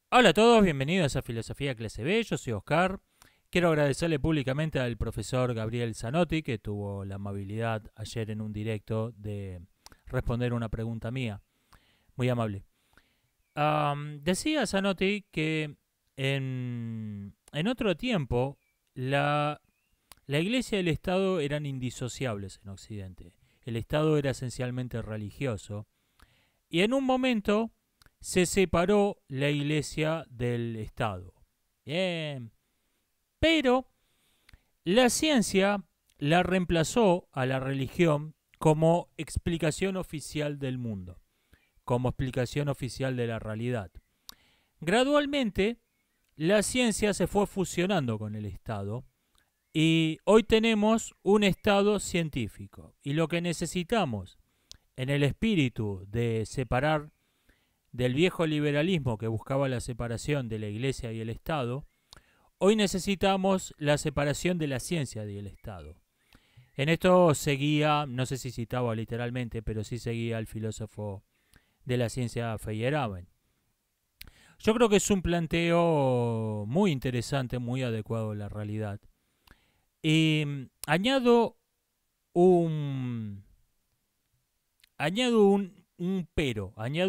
Hola a todos, bienvenidos a Filosofía Clase B, yo soy Oscar. Quiero agradecerle públicamente al profesor Gabriel Zanotti, que tuvo la amabilidad ayer en un directo de responder una pregunta mía. Muy amable. Decía Zanotti que en otro tiempo la Iglesia y el Estado eran indisociables en Occidente. El Estado era esencialmente religioso. Y en un momento se separó la Iglesia del Estado. Bien. Pero la ciencia la reemplazó a la religión como explicación oficial del mundo, como explicación oficial de la realidad. Gradualmente, la ciencia se fue fusionando con el Estado y hoy tenemos un Estado científico. Y lo que necesitamos en el espíritu de separar del viejo liberalismo que buscaba la separación de la Iglesia y el Estado, hoy necesitamos la separación de la ciencia y el Estado. En esto seguía, no sé si citaba literalmente, pero sí seguía el filósofo de la ciencia Feyerabend. Yo creo que es un planteo muy interesante, muy adecuado a la realidad. Y añado un, añado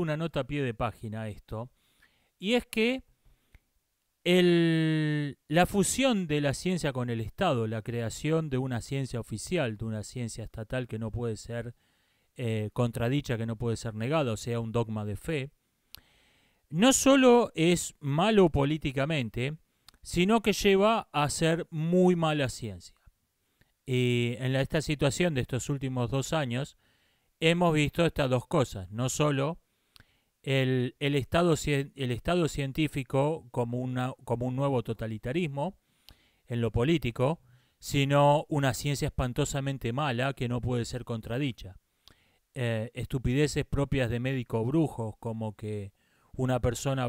una nota a pie de página a esto, y es que la fusión de la ciencia con el Estado, la creación de una ciencia oficial, de una ciencia estatal que no puede ser contradicha, que no puede ser negada, o sea, un dogma de fe, no solo es malo políticamente, sino que lleva a ser muy mala ciencia. Y en esta situación de estos últimos 2 años hemos visto estas dos cosas, no solo el estado científico como un nuevo totalitarismo en lo político, sino una ciencia espantosamente mala que no puede ser contradicha. Estupideces propias de médico brujos, como que una persona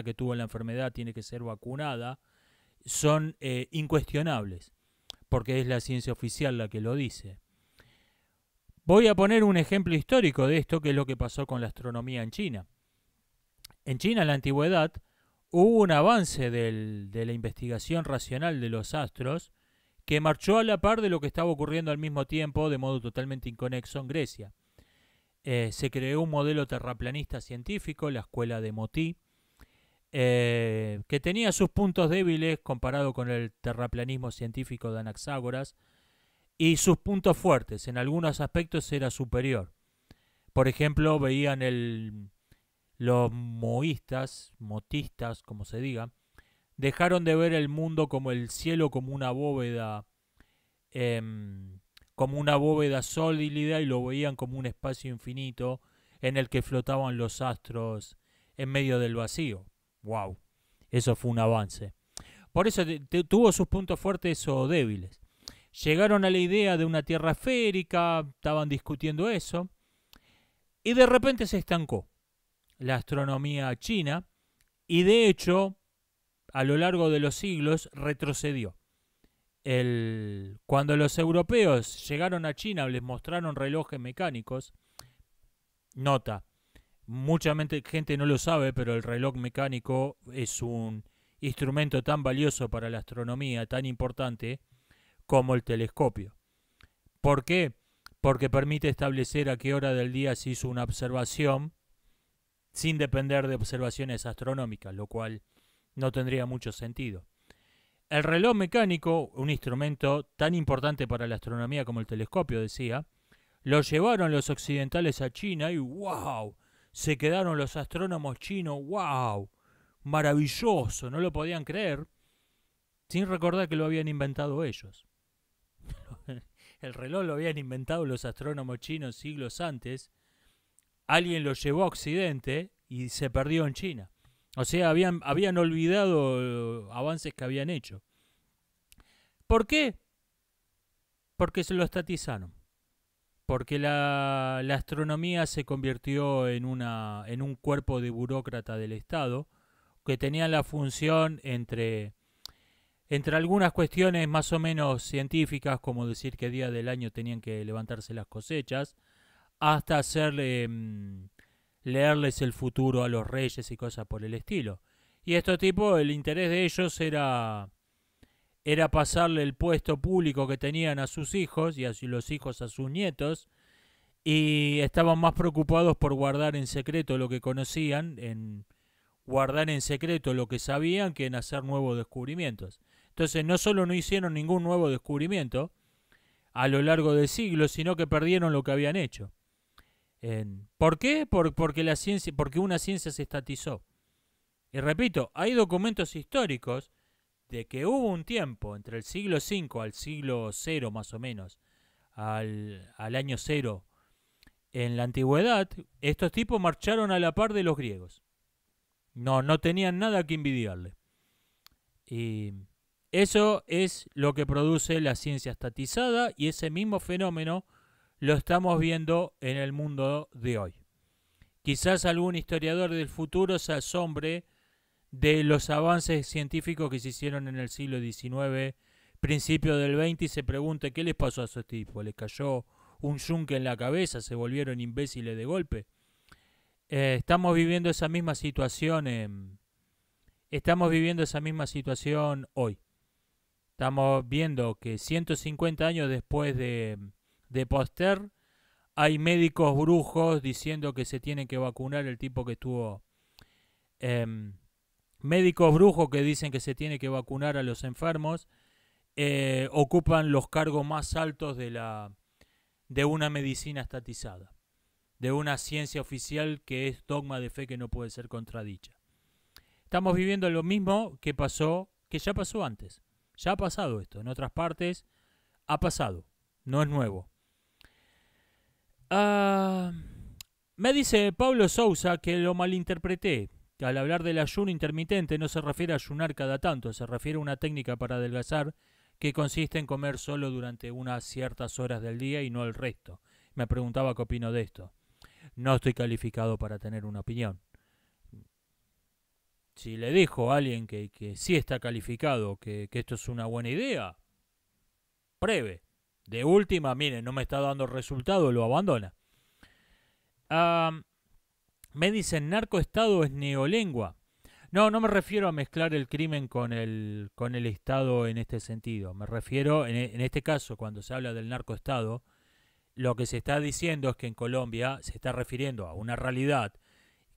que tuvo la enfermedad tiene que ser vacunada, son incuestionables, porque es la ciencia oficial la que lo dice. Voy a poner un ejemplo histórico de esto, que es lo que pasó con la astronomía en China. En China, en la antigüedad, hubo un avance de la investigación racional de los astros que marchó a la par de lo que estaba ocurriendo al mismo tiempo, de modo totalmente inconexo, en Grecia. Se creó un modelo terraplanista científico, la escuela de Moti, que tenía sus puntos débiles comparado con el terraplanismo científico de Anaxágoras y sus puntos fuertes. En algunos aspectos era superior. Por ejemplo, veían los motistas, como se diga, dejaron de ver el mundo como el cielo, como una bóveda sólida, y lo veían como un espacio infinito en el que flotaban los astros en medio del vacío. ¡Wow! Eso fue un avance. Por eso tuvo sus puntos fuertes o débiles. Llegaron a la idea de una tierra esférica, estaban discutiendo eso, y de repente se estancó la astronomía china, y de hecho, a lo largo de los siglos, retrocedió. Cuando los europeos llegaron a China, les mostraron relojes mecánicos. Nota, mucha gente no lo sabe, pero el reloj mecánico es un instrumento tan valioso para la astronomía, tan importante como el telescopio. ¿Por qué? Porque permite establecer a qué hora del día se hizo una observación sin depender de observaciones astronómicas, lo cual no tendría mucho sentido. El reloj mecánico, un instrumento tan importante para la astronomía como el telescopio, decía, lo llevaron los occidentales a China y ¡wow! Se quedaron los astrónomos chinos, ¡wow! Maravilloso, no lo podían creer, sin recordar que lo habían inventado ellos. El reloj lo habían inventado los astrónomos chinos siglos antes, alguien lo llevó a Occidente y se perdió en China. O sea, habían olvidado avances que habían hecho. ¿Por qué? Porque se lo estatizaron. Porque la astronomía se convirtió en un cuerpo de burócrata del Estado que tenía la función entre algunas cuestiones más o menos científicas, como decir qué día del año tenían que levantarse las cosechas, hasta hacer leerles el futuro a los reyes y cosas por el estilo. Y estos tipos, el interés de ellos era pasarle el puesto público que tenían a sus hijos y a los hijos a sus nietos, y estaban más preocupados por guardar en secreto lo que conocían, en guardar en secreto lo que sabían, que en hacer nuevos descubrimientos. Entonces no solo no hicieron ningún nuevo descubrimiento a lo largo del siglo, sino que perdieron lo que habían hecho. ¿Por qué? Porque una ciencia se estatizó. Y repito, hay documentos históricos de que hubo un tiempo entre el siglo V al siglo cero más o menos, al año cero, en la antigüedad, estos tipos marcharon a la par de los griegos. No tenían nada que envidiarle. Y eso es lo que produce la ciencia estatizada, y ese mismo fenómeno lo estamos viendo en el mundo de hoy. Quizás algún historiador del futuro se asombre de los avances científicos que se hicieron en el siglo XIX, principio del XX, y se pregunte qué les pasó a esos tipos. ¿Les cayó un yunque en la cabeza? ¿Se volvieron imbéciles de golpe? Estamos viviendo esa misma situación. Estamos viviendo esa misma situación hoy. Estamos viendo que 150 años después de Pasteur, hay médicos brujos diciendo que se tiene que vacunar el tipo que estuvo... médicos brujos que dicen que se tiene que vacunar a los enfermos, ocupan los cargos más altos de una medicina estatizada, de una ciencia oficial que es dogma de fe que no puede ser contradicha. Estamos viviendo lo mismo que ya pasó antes. Ya ha pasado esto, en otras partes ha pasado, no es nuevo. Me dice Pablo Sousa que lo malinterpreté, que al hablar del ayuno intermitente no se refiere a ayunar cada tanto, se refiere a una técnica para adelgazar que consiste en comer solo durante unas ciertas horas del día y no el resto. Me preguntaba qué opino de esto. No estoy calificado para tener una opinión. Si le dijo a alguien que sí está calificado, que esto es una buena idea, pruebe. De última, miren, no me está dando resultado, lo abandona. Me dicen, narcoestado es neolengua. No me refiero a mezclar el crimen con el Estado en este sentido. Me refiero, en este caso, cuando se habla del narcoestado, lo que se está diciendo es que en Colombia se está refiriendo a una realidad,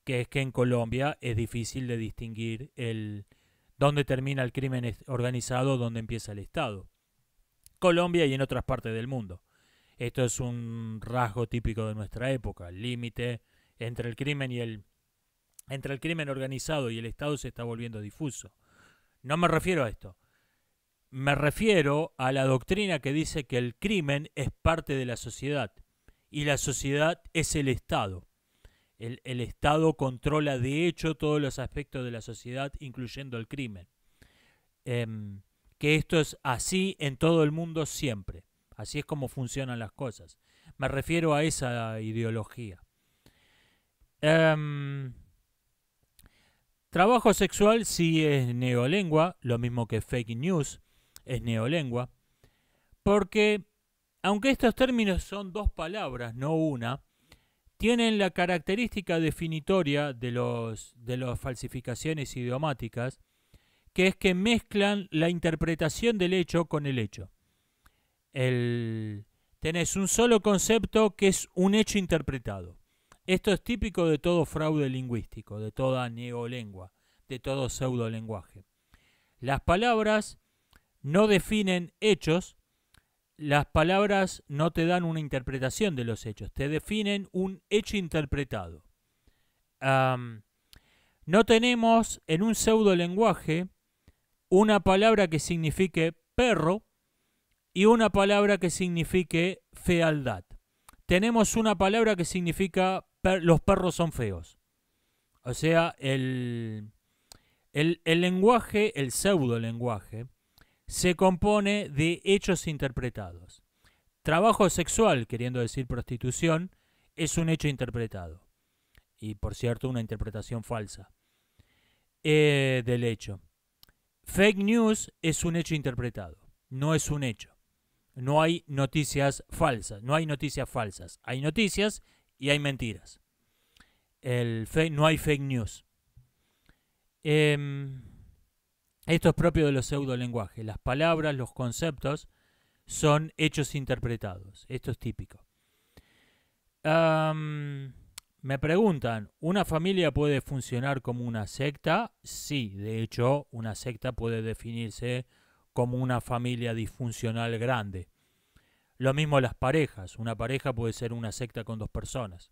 que es que en Colombia es difícil de distinguir dónde termina el crimen organizado, dónde empieza el Estado. Colombia y en otras partes del mundo. Esto es un rasgo típico de nuestra época. El límite entre el crimen organizado y el Estado se está volviendo difuso. No me refiero a esto. Me refiero a la doctrina que dice que el crimen es parte de la sociedad y la sociedad es el Estado. El Estado controla de hecho todos los aspectos de la sociedad, incluyendo el crimen. Que esto es así en todo el mundo siempre. Así es como funcionan las cosas. Me refiero a esa ideología. Trabajo sexual sí es neolengua, lo mismo que fake news es neolengua, porque aunque estos términos son dos palabras, no una, tienen la característica definitoria de las falsificaciones idiomáticas, que es que mezclan la interpretación del hecho con el hecho. Tenés un solo concepto que es un hecho interpretado. Esto es típico de todo fraude lingüístico, de toda neolengua, de todo pseudolenguaje. Las palabras no definen hechos, las palabras no te dan una interpretación de los hechos, te definen un hecho interpretado. No tenemos en un pseudolenguaje una palabra que signifique perro y una palabra que signifique fealdad. Tenemos una palabra que significa los perros son feos. O sea, el lenguaje, el pseudolenguaje, se compone de hechos interpretados. Trabajo sexual, queriendo decir prostitución, es un hecho interpretado. Y por cierto, una interpretación falsa del hecho. Fake news es un hecho interpretado, no es un hecho. No hay noticias falsas, no hay noticias falsas. Hay noticias y hay mentiras. No hay fake news. Esto es propio de los pseudolenguajes. Las palabras, los conceptos son hechos interpretados. Esto es típico. Me preguntan, ¿una familia puede funcionar como una secta? Sí, de hecho, una secta puede definirse como una familia disfuncional grande. Lo mismo las parejas. Una pareja puede ser una secta con 2 personas.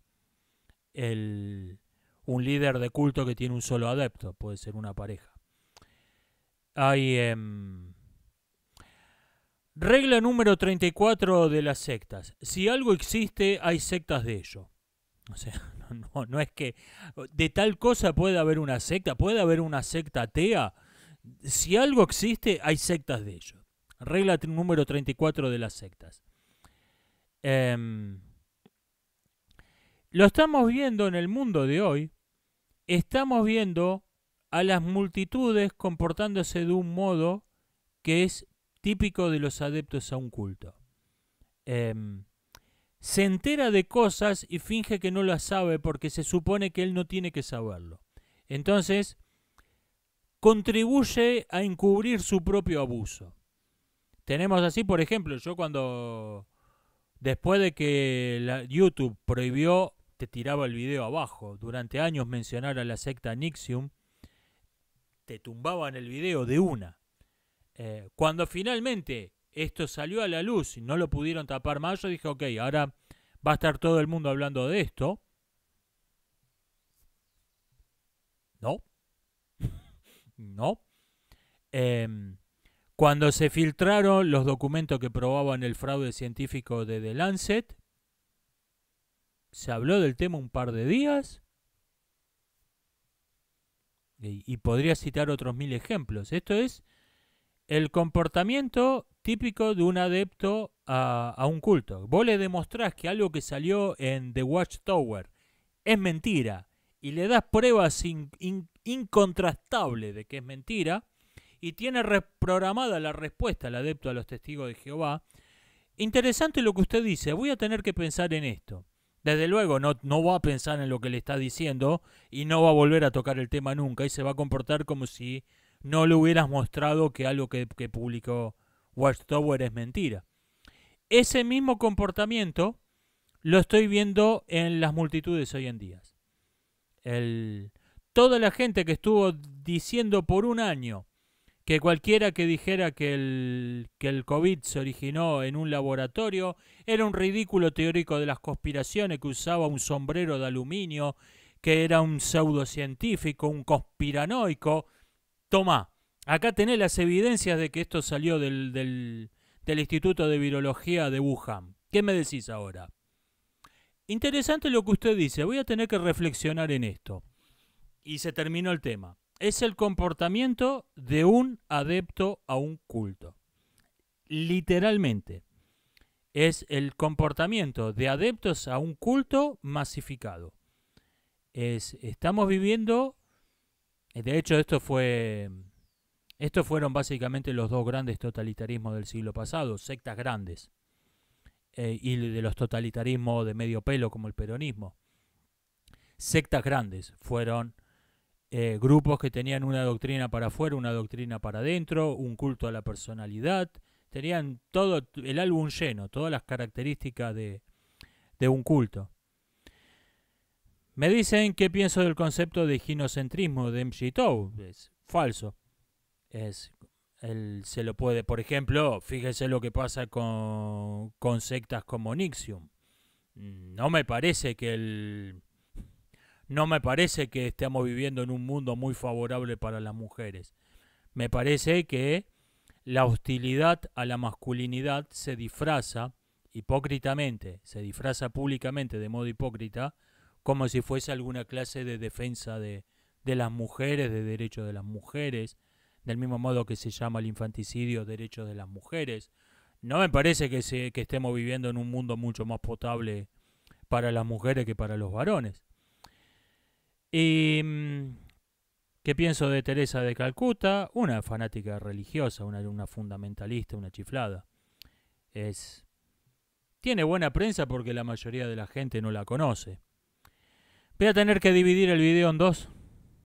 Un líder de culto que tiene un solo adepto puede ser una pareja. Hay regla número 34 de las sectas. Si algo existe, hay sectas de ello. O sea, no es que de tal cosa puede haber una secta. Puede haber una secta atea. Si algo existe, hay sectas de ello. Regla número 34 de las sectas. Lo estamos viendo en el mundo de hoy. Estamos viendo a las multitudes comportándose de un modo que es típico de los adeptos a un culto. Se entera de cosas y finge que no las sabe porque se supone que él no tiene que saberlo. Entonces, contribuye a encubrir su propio abuso. Tenemos así, por ejemplo, yo cuando, después de que YouTube prohibió, te tiraba el video abajo, durante años mencionar a la secta NXIVM, te tumbaban el video de una. Cuando finalmente esto salió a la luz y no lo pudieron tapar más, yo dije, ok, ahora va a estar todo el mundo hablando de esto. No. No. Cuando se filtraron los documentos que probaban el fraude científico de The Lancet, se habló del tema un par de días. Y podría citar otros 1000 ejemplos. Esto es el comportamiento típico de un adepto a un culto. Vos le demostrás que algo que salió en The Watchtower es mentira y le das pruebas incontrastables de que es mentira y tiene reprogramada la respuesta al adepto a los testigos de Jehová. Interesante lo que usted dice. Voy a tener que pensar en esto. Desde luego no va a pensar en lo que le está diciendo y no va a volver a tocar el tema nunca y se va a comportar como si no le hubieras mostrado que algo que publicó Watchtower es mentira. Ese mismo comportamiento lo estoy viendo en las multitudes hoy en día. Toda la gente que estuvo diciendo por un año que cualquiera que dijera que el COVID se originó en un laboratorio era un ridículo teórico de las conspiraciones, que usaba un sombrero de aluminio, que era un pseudocientífico, un conspiranoico. Tomá, acá tenés las evidencias de que esto salió del Instituto de Virología de Wuhan. ¿Qué me decís ahora? Interesante lo que usted dice, voy a tener que reflexionar en esto. Y se terminó el tema. Es el comportamiento de un adepto a un culto. Literalmente. Es el comportamiento de adeptos a un culto masificado. Estamos viviendo... De hecho, estos fueron básicamente los 2 grandes totalitarismos del siglo pasado, sectas grandes. Y de los totalitarismos de medio pelo como el peronismo. Sectas grandes fueron... grupos que tenían una doctrina para afuera, una doctrina para adentro, un culto a la personalidad, tenían todo el álbum lleno, todas las características de un culto. Me dicen qué pienso del concepto de ginocentrismo de MGTOW. Es falso. Se lo puede, por ejemplo, fíjese lo que pasa con sectas como NXIVM. No me parece que estemos viviendo en un mundo muy favorable para las mujeres. Me parece que la hostilidad a la masculinidad se disfraza hipócritamente, se disfraza públicamente de modo hipócrita, como si fuese alguna clase de defensa de las mujeres, de derechos de las mujeres, del mismo modo que se llama el infanticidio derechos de las mujeres. No me parece que estemos viviendo en un mundo mucho más potable para las mujeres que para los varones. ¿Y qué pienso de Teresa de Calcuta? Una fanática religiosa, una fundamentalista, una chiflada. Tiene buena prensa porque la mayoría de la gente no la conoce. Voy a tener que dividir el video en dos.